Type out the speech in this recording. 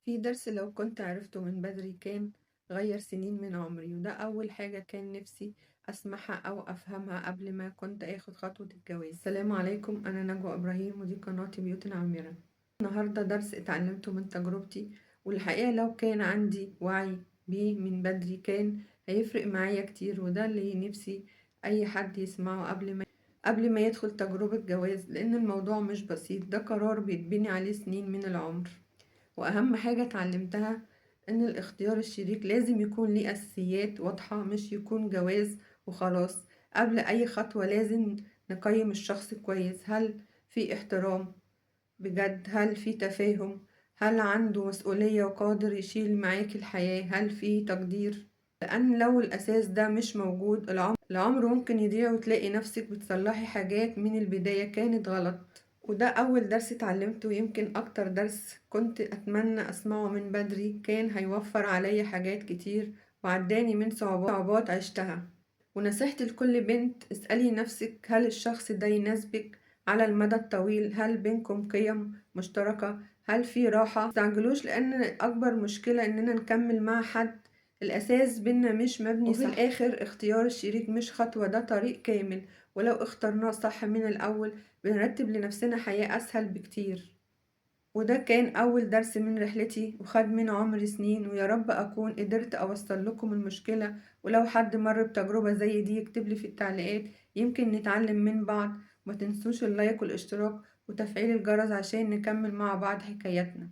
في درس لو كنت عرفته من بدري كان غير سنين من عمري، وده أول حاجة كان نفسي أسمعها أو أفهمها قبل ما كنت أخد خطوة الجواز. السلام عليكم، أنا نجوى إبراهيم ودي قناتي بيوت عامرة. النهاردة درس اتعلمته من تجربتي، والحقيقة لو كان عندي وعي بيه من بدري كان هيفرق معايا كتير، وده اللي نفسي أي حد يسمعه قبل ما يدخل تجربة جواز، لأن الموضوع مش بسيط، ده قرار بيتبني عليه سنين من العمر. وأهم حاجة اتعلمتها إن الاختيار الشريك لازم يكون ليه أساسيات واضحة، مش يكون جواز وخلاص. قبل أي خطوة لازم نقيم الشخص كويس، هل في احترام بجد، هل في تفاهم، هل عنده مسؤولية وقادر يشيل معاك الحياة، هل في تقدير. لأن لو الأساس ده مش موجود العمر ممكن يضيع وتلاقي نفسك بتصلحي حاجات من البداية كانت غلط. وده أول درس اتعلمته، يمكن أكتر درس كنت أتمنى أسمعه من بدري، كان هيوفر عليا حاجات كتير وعداني من صعوبات عشتها. ونصيحتي لكل بنت، اسألي نفسك هل الشخص ده يناسبك على المدى الطويل، هل بينكم قيم مشتركة، هل في راحة. متستعجلوش، لأن أكبر مشكلة إننا نكمل مع حد الأساس بينا مش مبني صح. وفي الآخر اختيار الشريك مش خطوة، ده طريق كامل، ولو اخترناه صح من الأول بنرتب لنفسنا حياة أسهل بكتير. وده كان أول درس من رحلتي وخد من عمري سنين، ويا رب أكون قدرت أوصل لكم المشكلة. ولو حد مر بتجربة زي دي يكتبلي في التعليقات، يمكن نتعلم من بعض. ما تنسوش اللايك والاشتراك وتفعيل الجرس عشان نكمل مع بعض حكاياتنا.